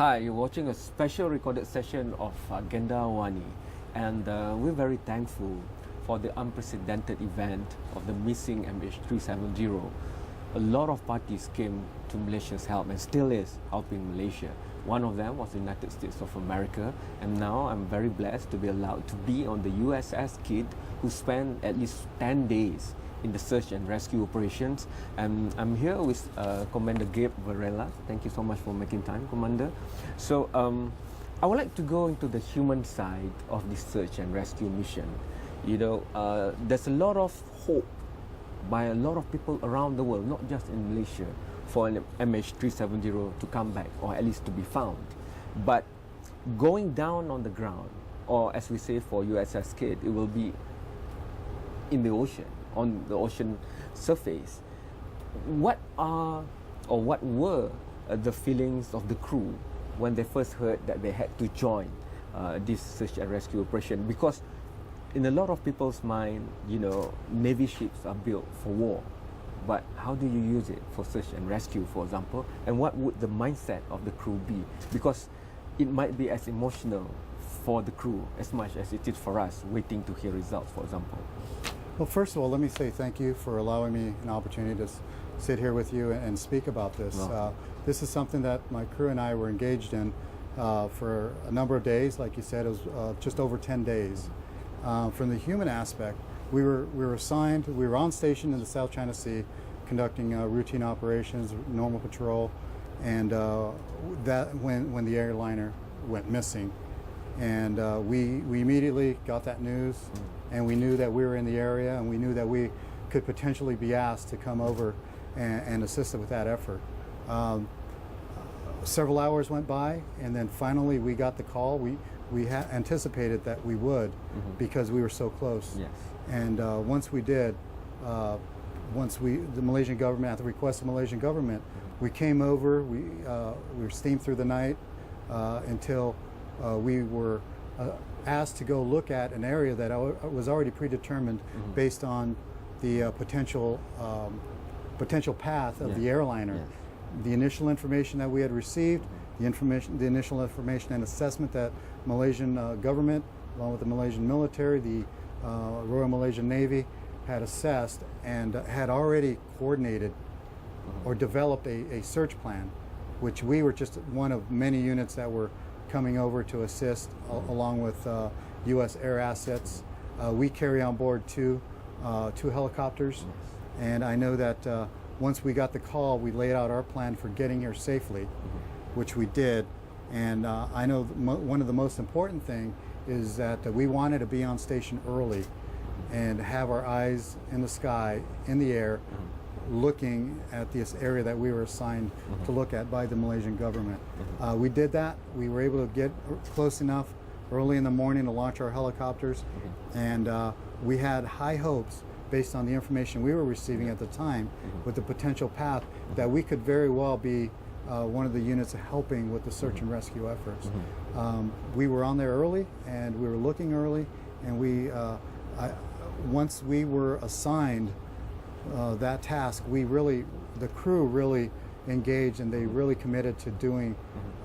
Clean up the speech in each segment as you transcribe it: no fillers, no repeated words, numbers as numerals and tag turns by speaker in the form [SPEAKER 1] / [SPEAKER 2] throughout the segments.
[SPEAKER 1] Hi, you're watching a special recorded session of Agenda Awani, and we're very thankful for the unprecedented event of the missing MH370. A lot of parties came to Malaysia's help and still is helping Malaysia. One of them was the United States of America, and now I'm very blessed to be allowed to be on the USS Kidd, who spent at least 10 days in the search and rescue operations. And I'm here with Commander Gabe Varela. Thank you so much for making time, Commander. So I would like to go into the human side of this search and rescue mission. You know, there's a lot of hope by a lot of people around the world, not just in Malaysia, for an MH370 to come back, or at least to be found. But going down on the ground, or as we say for USS Kidd, it will be in the ocean, on the ocean surface. What are, or what were the feelings of the crew when they first heard that they had to join this search and rescue operation? Because in a lot of people's mind, you know, Navy ships are built for war, but how do you use it for search and rescue, for example? And what would the mindset of the crew be? Because it might be as emotional for the crew as much as it is for us waiting to hear results, for example.
[SPEAKER 2] Well, first of all, let me say thank you for allowing me an opportunity to sit here with you and speak about this.
[SPEAKER 1] Wow.
[SPEAKER 2] This is something that my crew and I were engaged in for a number of days. Like you said, it was just over 10 days. From the human aspect, we were assigned, we were on station in the South China Sea conducting routine operations, normal patrol, and that when the airliner went missing. And we immediately got that news, and we knew that we were in the area, and we knew that we could potentially be asked to come over and assist with that effort. Several hours went by, and then finally we got the call. We had anticipated that we would, because we were so close.
[SPEAKER 1] Yes.
[SPEAKER 2] And once we did, the Malaysian government, at the request of the Malaysian government, we came over. We were steamed through the night until we were asked to go look at an area that was already predetermined based on the potential path of the airliner.
[SPEAKER 1] Yes.
[SPEAKER 2] The initial information that we had received, the initial information and assessment that Malaysian government, along with the Malaysian military, the Royal Malaysian Navy, had assessed and had already coordinated or developed a search plan, which we were just one of many units that were coming over to assist, along with U.S. air assets. We carry on board two helicopters, and I know that once we got the call, we laid out our plan for getting here safely, which we did. And I know one of the most important thing is that we wanted to be on station early and have our eyes in the sky, in the air, looking at this area that we were assigned to look at by the Malaysian government. We did that. We were able to get close enough early in the morning to launch our helicopters, and we had high hopes based on the information we were receiving at the time with the potential path that we could very well be one of the units helping with the search and rescue efforts. We were on there early, and we were looking early, and once we were assigned that task, the crew really engaged, and they really committed to doing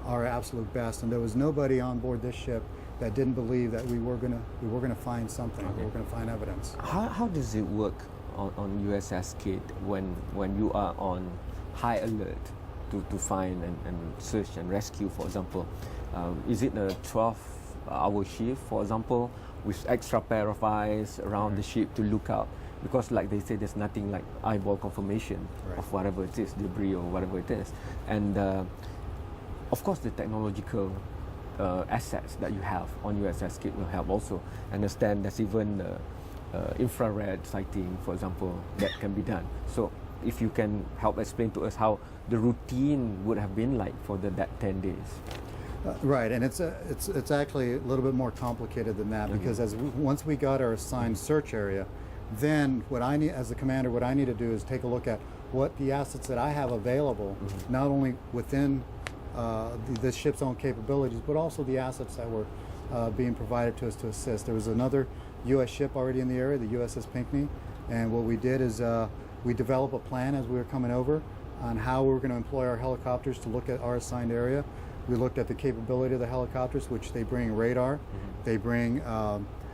[SPEAKER 2] our absolute best. And there was nobody on board this ship that didn't believe that we were gonna find something. We were gonna find evidence.
[SPEAKER 1] How does it work on USS Kidd when you are on high alert to find and search and rescue, for example? Is it a 12-hour shift, for example, with extra pair of eyes around the ship to look out? Because like they say, there's nothing like eyeball confirmation of whatever it is, debris or whatever it is. And of course the technological assets that you have on USS Kidd will help also. Understand there's even infrared sighting, for example, that can be done. So if you can help explain to us how the routine would have been like for that 10 days.
[SPEAKER 2] Right, and it's actually a little bit more complicated than that, because once we got our assigned search area, then what I need as the commander, what I need to do is take a look at what the assets that I have available, not only within the ship's own capabilities, but also the assets that were being provided to us to assist. There was another U.S. ship already in the area, the USS Pinckney, and what we did is we developed a plan as we were coming over on how we were going to employ our helicopters to look at our assigned area. We looked at the capability of the helicopters, which they bring radar, they bring,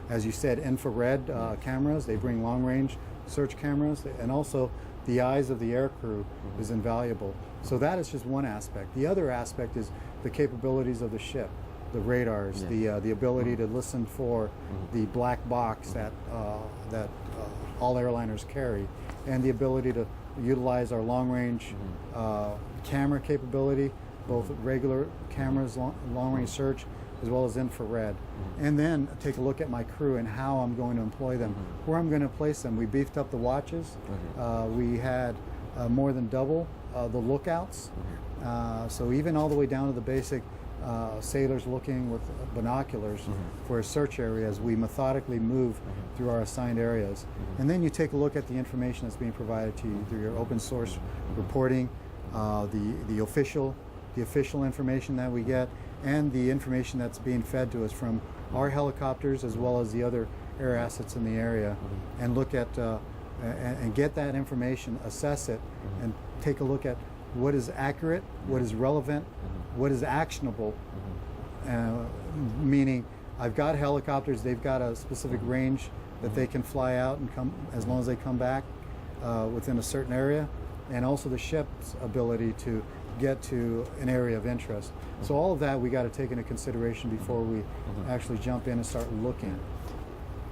[SPEAKER 2] as you said, infrared cameras, they bring long-range search cameras, and also the eyes of the aircrew is invaluable. So that is just one aspect. The other aspect is the capabilities of the ship, the radars, the ability to listen for the black box that all airliners carry, and the ability to utilize our long-range camera capability, both regular cameras, long-range search, as well as infrared. And then take a look at my crew and how I'm going to employ them, where I'm going to place them. We beefed up the watches. We had more than double the lookouts. So even all the way down to the basic sailors looking with binoculars for a search area as we methodically move through our assigned areas. And then you take a look at the information that's being provided to you through your open source reporting, the official information that we get, and the information that's being fed to us from our helicopters as well as the other air assets in the area, and look at and get that information, assess it, and take a look at what is accurate, what is relevant, what is actionable, meaning I've got helicopters, they've got a specific range that they can fly out and come, as long as they come back within a certain area, and also the ship's ability to get to an area of interest. So all of that we got to take into consideration before we actually jump in and start looking.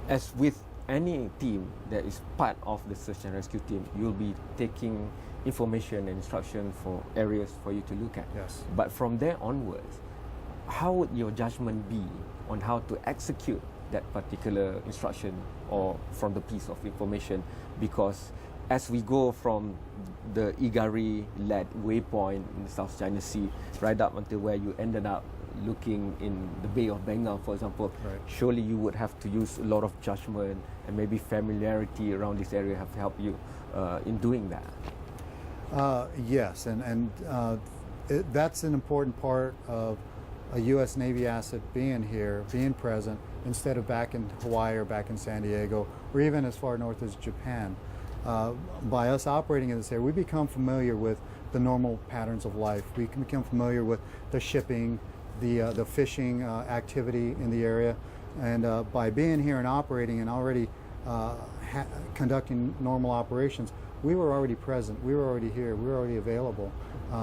[SPEAKER 1] As with any team that is part of the search and rescue team, you'll be taking information and instruction for areas for you to look at.
[SPEAKER 2] Yes.
[SPEAKER 1] But from there onwards, how would your judgment be on how to execute that particular instruction or from the piece of information? Because as we go from the Igari-led waypoint in the South China Sea right up until where you ended up looking in the Bay of Bengal, for example, surely you would have to use a lot of judgment and maybe familiarity around this area have helped you in doing that.
[SPEAKER 2] Yes, and that's an important part of a U.S. Navy asset being here, being present, instead of back in Hawaii or back in San Diego, or even as far north as Japan. By us operating in this area, we become familiar with the normal patterns of life. We can become familiar with the shipping, the fishing activity in the area, and by being here and operating and already conducting normal operations, we were already present, we were already here, we were already available,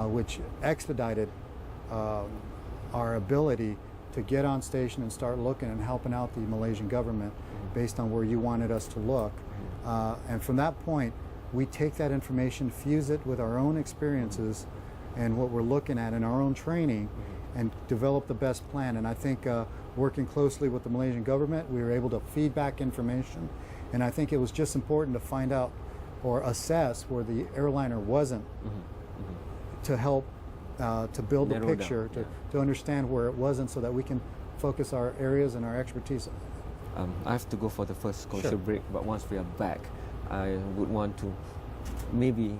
[SPEAKER 2] which expedited our ability to get on station and start looking and helping out the Malaysian government based on where you wanted us to look. And from that point, we take that information, fuse it with our own experiences and what we're looking at in our own training, and develop the best plan. And I think working closely with the Malaysian government, we were able to feed back information. And I think it was just important to find out or assess where the airliner wasn't to help to build the picture, to understand where it wasn't, so that we can focus our areas and our expertise.
[SPEAKER 1] I have to go for the first commercial break, but once we are back, I would want to maybe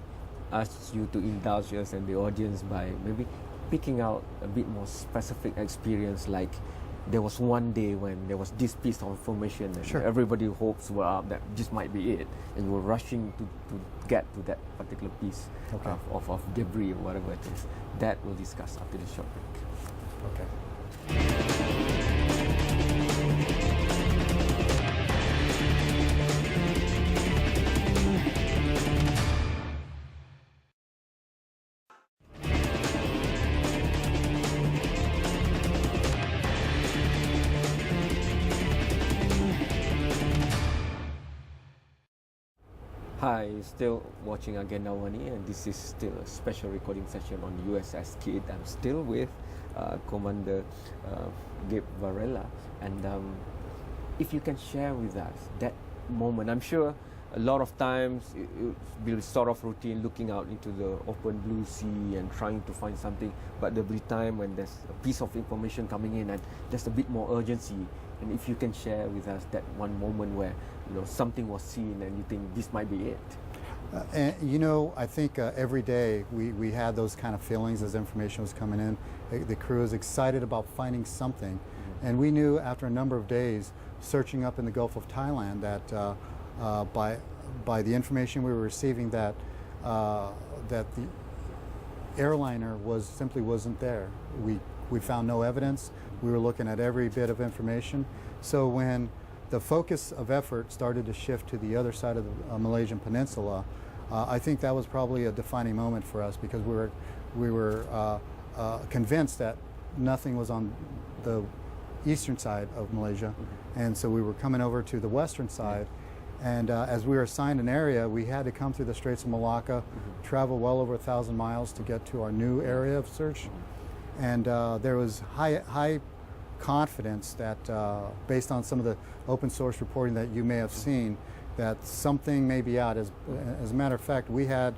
[SPEAKER 1] ask you to indulge us and the audience by maybe picking out a bit more specific experience, like there was one day when there was this piece of information and everybody's hopes were up that this might be it, and you were rushing to get to that particular piece of debris or whatever it is. That we'll discuss after the short break.
[SPEAKER 2] Okay.
[SPEAKER 1] Hi, still watching Agenda Awani, and this is still a special recording session on USS Kidd. I'm still with Commander Gabe Varela, and if you can share with us that moment. I'm sure a lot of times it will be sort of routine, looking out into the open blue sea and trying to find something, but there'll be time when there's a piece of information coming in and there's a bit more urgency. And if you can share with us that one moment where something was seen and you think this might be it.
[SPEAKER 2] And I think every day we had those kind of feelings as information was coming in. The crew was excited about finding something, and we knew after a number of days searching up in the Gulf of Thailand that by the information we were receiving that the airliner simply wasn't there. We we found no evidence. We were looking at every bit of information. So when the focus of effort started to shift to the other side of the Malaysian peninsula, I think that was probably a defining moment for us, because we were convinced that nothing was on the eastern side of Malaysia, and so we were coming over to the western side. And as we were assigned an area, we had to come through the Straits of Malacca, travel well over 1,000 miles to get to our new area of search. And there was high confidence that, based on some of the open source reporting that you may have seen, that something may be out. As a matter of fact, we had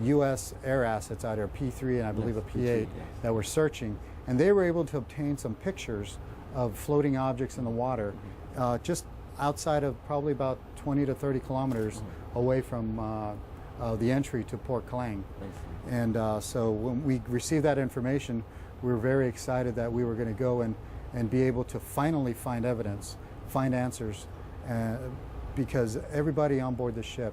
[SPEAKER 2] U.S. air assets out there, P3 and I believe a P8, that were searching, and they were able to obtain some pictures of floating objects in the water, just outside of probably about 20 to 30 kilometers away from the entry to Port Klang. And so when we received that information, we were very excited that we were going to go and be able to finally find evidence, find answers, because everybody on board the ship,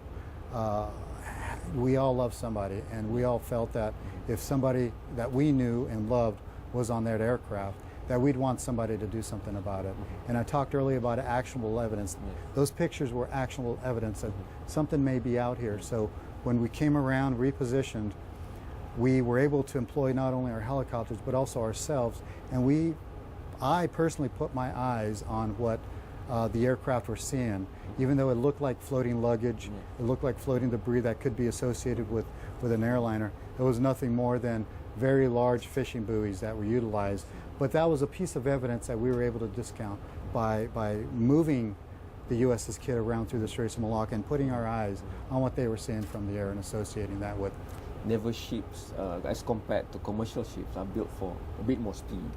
[SPEAKER 2] we all love somebody, and we all felt that if somebody that we knew and loved was on that aircraft, that we'd want somebody to do something about it. And I talked earlier about actionable evidence. Those pictures were actionable evidence that something may be out here. So when we came around, repositioned, we were able to employ not only our helicopters but also ourselves. And I personally put my eyes on what the aircraft were seeing. Even though it looked like floating luggage, it looked like floating debris that could be associated with an airliner, it was nothing more than very large fishing buoys that were utilized. But that was a piece of evidence that we were able to discount by moving the USS Kidd around through the Straits of Malacca and putting our eyes on what they were seeing from the air and associating that with.
[SPEAKER 1] Naval ships, as compared to commercial ships, are built for a bit more speed.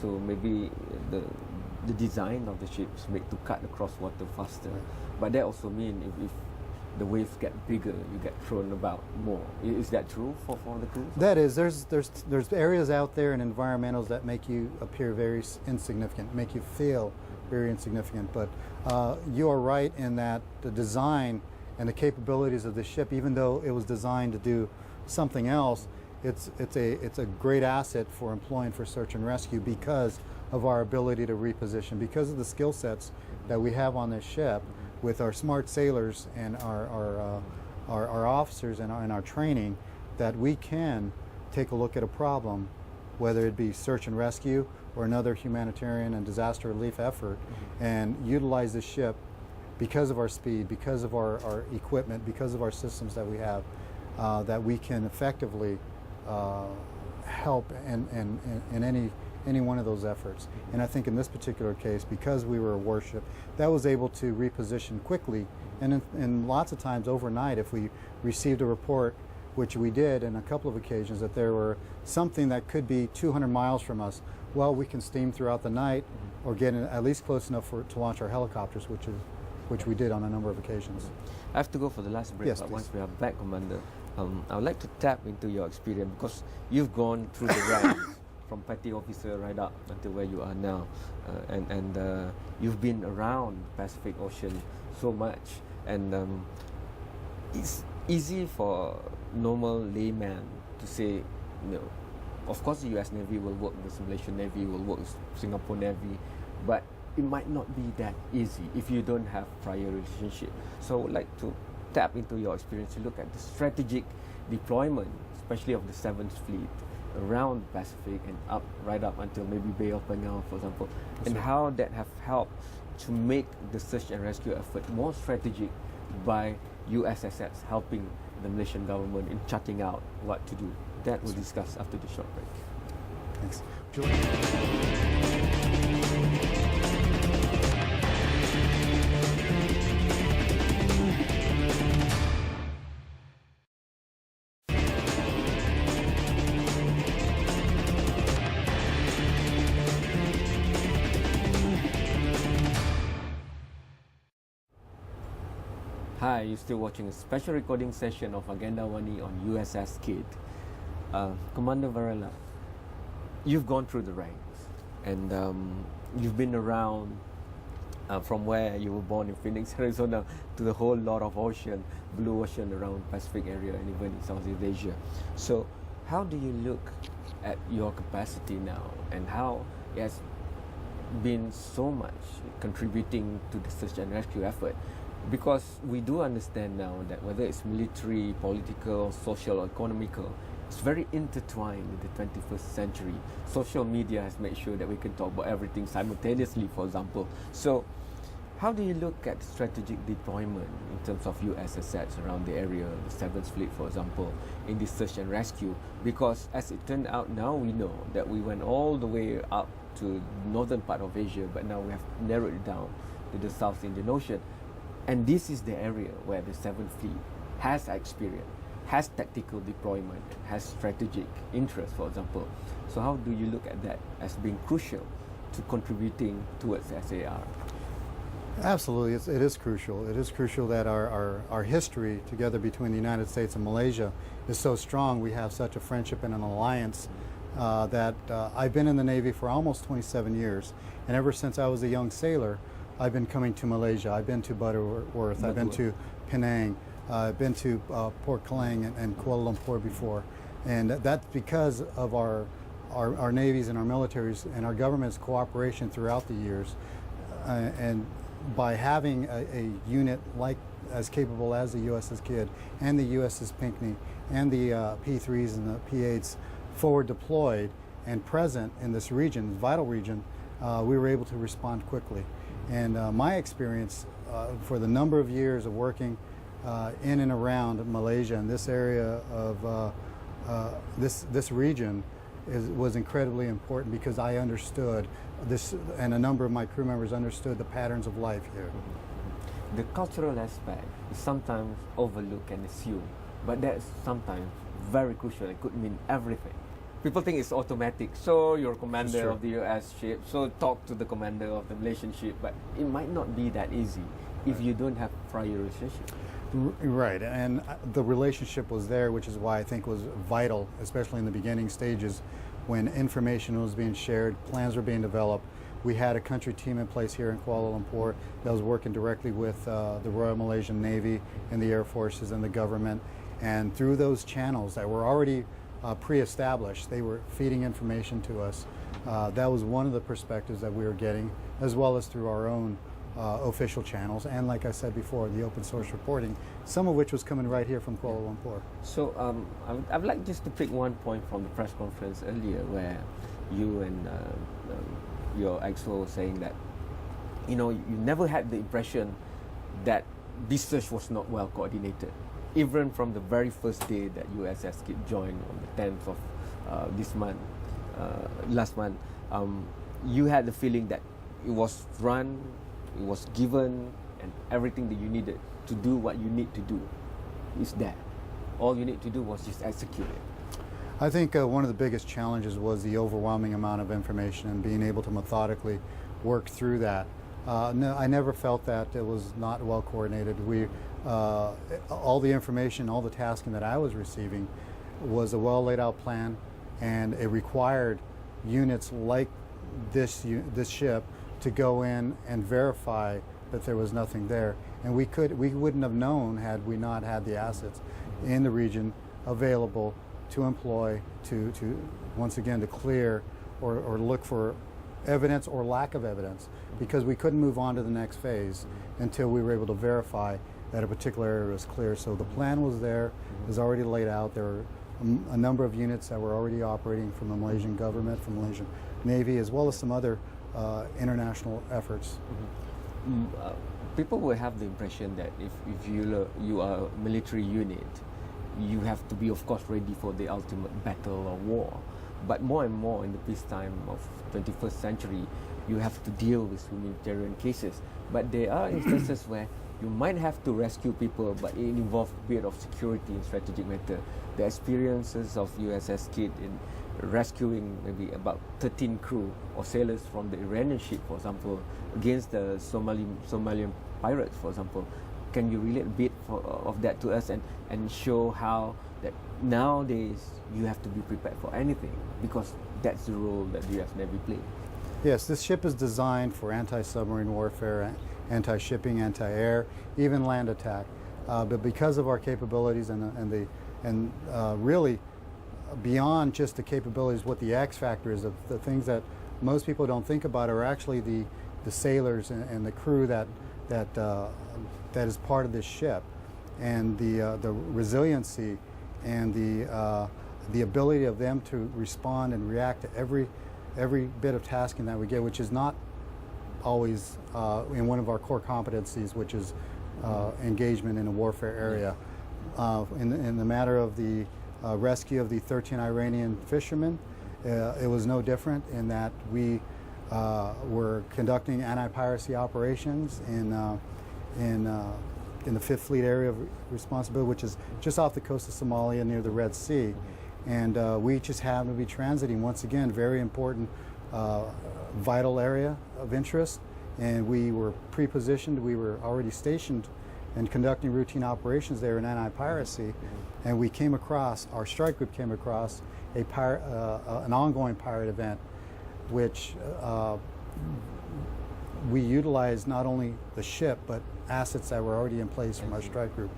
[SPEAKER 1] So maybe the design of the ships make to cut across water faster. But that also means if the waves get bigger, you get thrown about more. Is that true for the crew?
[SPEAKER 2] That is. There's areas out there and environmentals that make you appear very insignificant, make you feel very insignificant. But you are right in that the design and the capabilities of the ship, even though it was designed to do something else, it's a great asset for employing for search and rescue because of our ability to reposition, because of the skill sets that we have on this ship with our smart sailors and our officers and our training, that we can take a look at a problem, whether it be search and rescue or another humanitarian and disaster relief effort, and utilize the ship because of our speed, because of our equipment, because of our systems that we have, that we can effectively help in any one of those efforts. And I think in this particular case, because we were a warship, that was able to reposition quickly, and lots of times overnight, if we received a report, which we did in a couple of occasions, that there were something that could be 200 miles from us, well, we can steam throughout the night or get in at least close enough to launch our helicopters, which we did on a number of occasions.
[SPEAKER 1] I have to go for the last break,
[SPEAKER 2] yes,
[SPEAKER 1] but
[SPEAKER 2] please.
[SPEAKER 1] Once we are back, Commander, I would like to tap into your experience, because you've gone through the ranks from petty officer right up until where you are now, and you've been around the Pacific Ocean so much, and it's easy for normal layman to say, of course the US Navy will work with the Malaysian Navy, will work with Singapore Navy, but it might not be that easy if you don't have prior relationship. So I would like to tap into your experience to look at the strategic deployment, especially of the 7th Fleet, around the Pacific and right up until maybe Bay of Bengal, for example, and how that have helped to make the search and rescue effort more strategic by USSs helping the Malaysian government in charting out what to do. That we'll discuss after the short break.
[SPEAKER 2] Thanks.
[SPEAKER 1] Hi, you're still watching a special recording session of Agenda Awani on USS Kidd. Commander Varela, you've gone through the ranks, and you've been around from where you were born in Phoenix, Arizona, to the whole lot of ocean, blue ocean around Pacific area and even in Southeast Asia. So how do you look at your capacity now, and how it has been so much contributing to the search and rescue effort, because we do understand now that whether it's military, political, social, or economical, it's very intertwined in the 21st century. Social media has made sure that we can talk about everything simultaneously, for example. So how do you look at strategic deployment in terms of US assets around the area, the 7th Fleet, for example, in this search and rescue? Because as it turned out, now we know that we went all the way up to northern part of Asia, but now we have narrowed it down to the South Indian Ocean. And this is the area where the 7th Fleet has experience, has tactical deployment, has strategic interest, for example. So how do you look at that as being crucial to contributing towards SAR?
[SPEAKER 2] Absolutely, it is crucial. It is crucial that our history together between the United States and Malaysia is so strong. We have such a friendship and an alliance that I've been in the Navy for almost 27 years. And ever since I was a young sailor, I've been coming to Malaysia. I've been to Butterworth, I've been to Penang, I've been to Port Klang and Kuala Lumpur before. And that's because of our navies and our militaries and our government's cooperation throughout the years. And by having a unit like as capable as the USS Kidd and the USS Pinckney and the P3s and the P8s forward deployed and present in this region, vital region, we were able to respond quickly. And my experience for the number of years of working in and around Malaysia and this area of this region was incredibly important, because I understood this, and a number of my crew members understood the patterns of life here.
[SPEAKER 1] The cultural aspect is sometimes overlooked and assumed, but that's sometimes very crucial. It could mean everything. People think it's automatic. So you're commander of the US ship, so talk to the commander of the Malaysian ship, but it might not be that easy if you don't have prior relationship.
[SPEAKER 2] Right, and the relationship was there, which is why I think was vital, especially in the beginning stages when information was being shared, plans were being developed. We had a country team in place here in Kuala Lumpur that was working directly with the Royal Malaysian Navy and the Air Forces and the government. And through those channels that were already pre-established, they were feeding information to us. That was one of the perspectives that we were getting, as well as through our own official channels, and like I said before, the open source reporting, some of which was coming right here from Kuala Lumpur.
[SPEAKER 1] So I'd like just to pick one point from the press conference earlier, where you and your XO were saying that, you know, you never had the impression that this search was not well coordinated. Even from the very first day that USS Kidd joined on the 10th of this month, last month, you had the feeling that it was run, it was given, and everything that you needed to do what you need to do is there. All you need to do was just execute it.
[SPEAKER 2] I think one of the biggest challenges was the overwhelming amount of information and being able to methodically work through that. No, I never felt that it was not well coordinated. All the information, all the tasking that I was receiving was a well laid out plan, and it required units like this ship to go in and verify that there was nothing there. And we wouldn't have known had we not had the assets in the region available to employ, to once again to clear or look for evidence or lack of evidence, because we couldn't move on to the next phase until we were able to verify that a particular area was clear. So the plan was there, it was already laid out. There were a number of units that were already operating from the Malaysian government, from the Malaysian Navy, as well as some other international efforts.
[SPEAKER 1] People will have the impression that if you are a military unit, you have to be, of course, ready for the ultimate battle or war. But more and more in the peacetime of 21st century, you have to deal with humanitarian cases. But there are instances where you might have to rescue people, but it involves a bit of security and strategic matter. The experiences of USS Kidd in rescuing maybe about 13 crew or sailors from the Iranian ship, for example, against the Somalian pirates, for example. Can you relate a bit of that to us and show how that nowadays you have to be prepared for anything, because that's the role that the US Navy plays?
[SPEAKER 2] Yes, this ship is designed for anti-submarine warfare, anti-shipping, anti-air, even land attack. But because of our capabilities and really beyond just the capabilities, what the X factor is, of the things that most people don't think about are actually the sailors and the crew that is part of this ship, and the resiliency and the ability of them to respond and react to every bit of tasking that we get, which is not always in one of our core competencies, which is engagement in a warfare area. In the matter of the rescue of the 13 Iranian fishermen, it was no different in that we were conducting anti-piracy operations in the 5th Fleet Area of Responsibility, which is just off the coast of Somalia near the Red Sea. And we just happened to be transiting, once again, very important, vital area of interest. And we were pre-positioned, we were already stationed and conducting routine operations there in anti-piracy. And we came across, our strike group came across an ongoing pirate event, which we utilized not only the ship, but assets that were already in place from our strike group.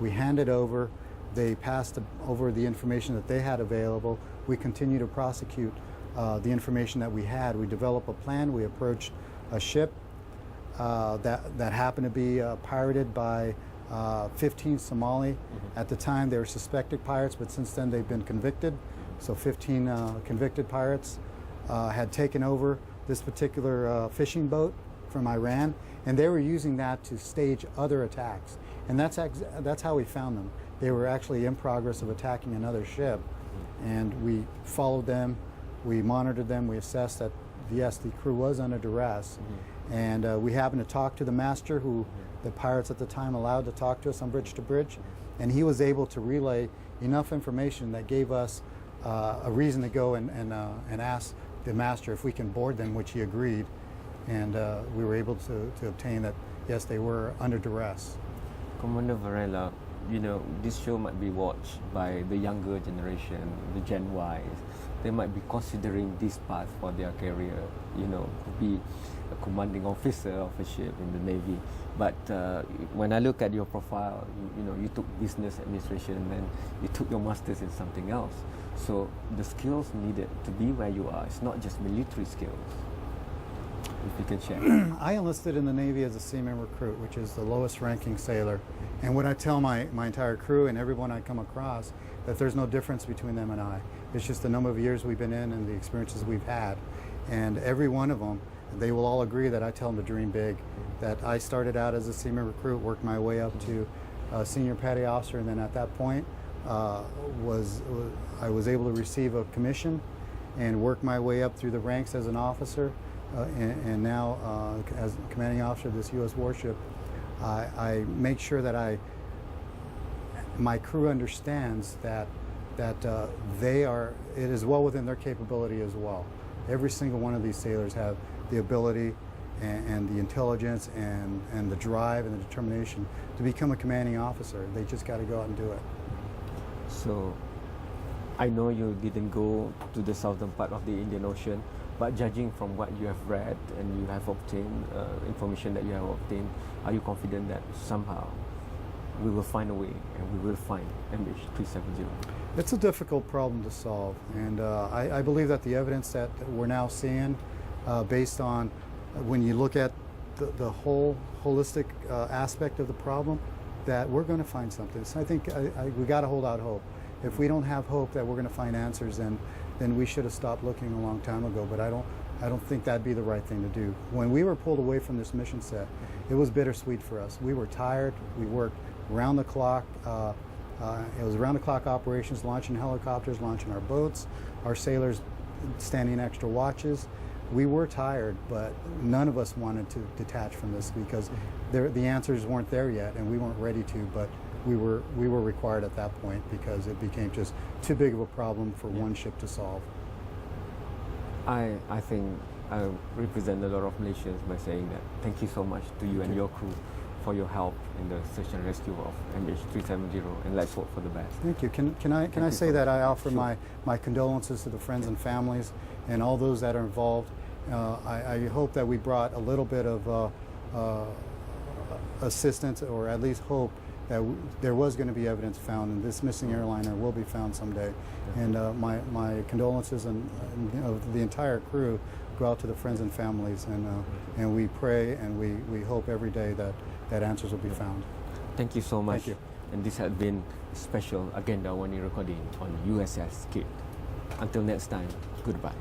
[SPEAKER 2] We handed over, they passed over the information that they had available. We continued to prosecute the information that we had. We developed a plan. We approached a ship that happened to be pirated by 15 Somali. At the time, they were suspected pirates, but since then they've been convicted. So 15 convicted pirates had taken over this particular fishing boat from Iran, and they were using that to stage other attacks. And that's how we found them. They were actually in progress of attacking another ship, and we followed them, we monitored them, we assessed that, yes, the crew was under duress. And we happened to talk to the master, who the pirates at the time allowed to talk to us on bridge to bridge, and he was able to relay enough information that gave us a reason to go and ask the master if we can board them, which he agreed, and we were able to obtain that, yes, they were under duress.
[SPEAKER 1] Commander Varela, you know, this show might be watched by the younger generation, the Gen Y. They might be considering this path for their career, you know, to be a commanding officer of a ship in the Navy. But when I look at your profile, you know, you took business administration and you took your master's in something else. So the skills needed to be where you are, it's not just military skills. If you can share.
[SPEAKER 2] I enlisted in the Navy as a seaman recruit, which is the lowest ranking sailor. And what I tell my entire crew and everyone I come across, that there's no difference between them and I. It's just the number of years we've been in and the experiences we've had. And every one of them, they will all agree that I tell them to dream big. That I started out as a seaman recruit, worked my way up to senior petty officer, and then at that point I was able to receive a commission and work my way up through the ranks as an officer. And now, as commanding officer of this U.S. warship, I make sure that my crew understands that it is well within their capability as well. Every single one of these sailors have the ability and the intelligence and the drive and the determination to become a commanding officer. They just got to go out and do it.
[SPEAKER 1] So, I know you didn't go to the southern part of the Indian Ocean, but judging from what you have read and you have obtained, information that you have obtained, are you confident that somehow we will find a way and we will find MH370?
[SPEAKER 2] It's a difficult problem to solve, and I believe that the evidence that we're now seeing, based on when you look at the whole holistic aspect of the problem, that we're going to find something. So I think we got to hold out hope. If we don't have hope that we're going to find answers, then we should have stopped looking a long time ago. But I don't think that'd be the right thing to do. When we were pulled away from this mission set, it was bittersweet for us. We were tired. We worked round the clock. It was round the clock operations, launching helicopters, launching our boats, our sailors standing extra watches. We were tired, but none of us wanted to detach from this because the answers weren't there yet, and we weren't ready to. But we were required at that point because it became just too big of a problem for one ship to solve.
[SPEAKER 1] I think I represent a lot of Malaysians by saying that thank you so much to you and your crew for your help in the search and rescue of MH370, and let's hope for the best.
[SPEAKER 2] Thank you. Can I say that I offer my condolences to the friends and families and all those that are involved. I hope that we brought a little bit of assistance, or at least hope, that there was going to be evidence found, and this missing airliner will be found someday. And my condolences and of the entire crew go out to the friends and families, and we pray and we hope every day that answers will be found.
[SPEAKER 1] Thank you so much.
[SPEAKER 2] Thank you.
[SPEAKER 1] And this has been special Agenda Awani recording on USS Kidd. Until next time, goodbye.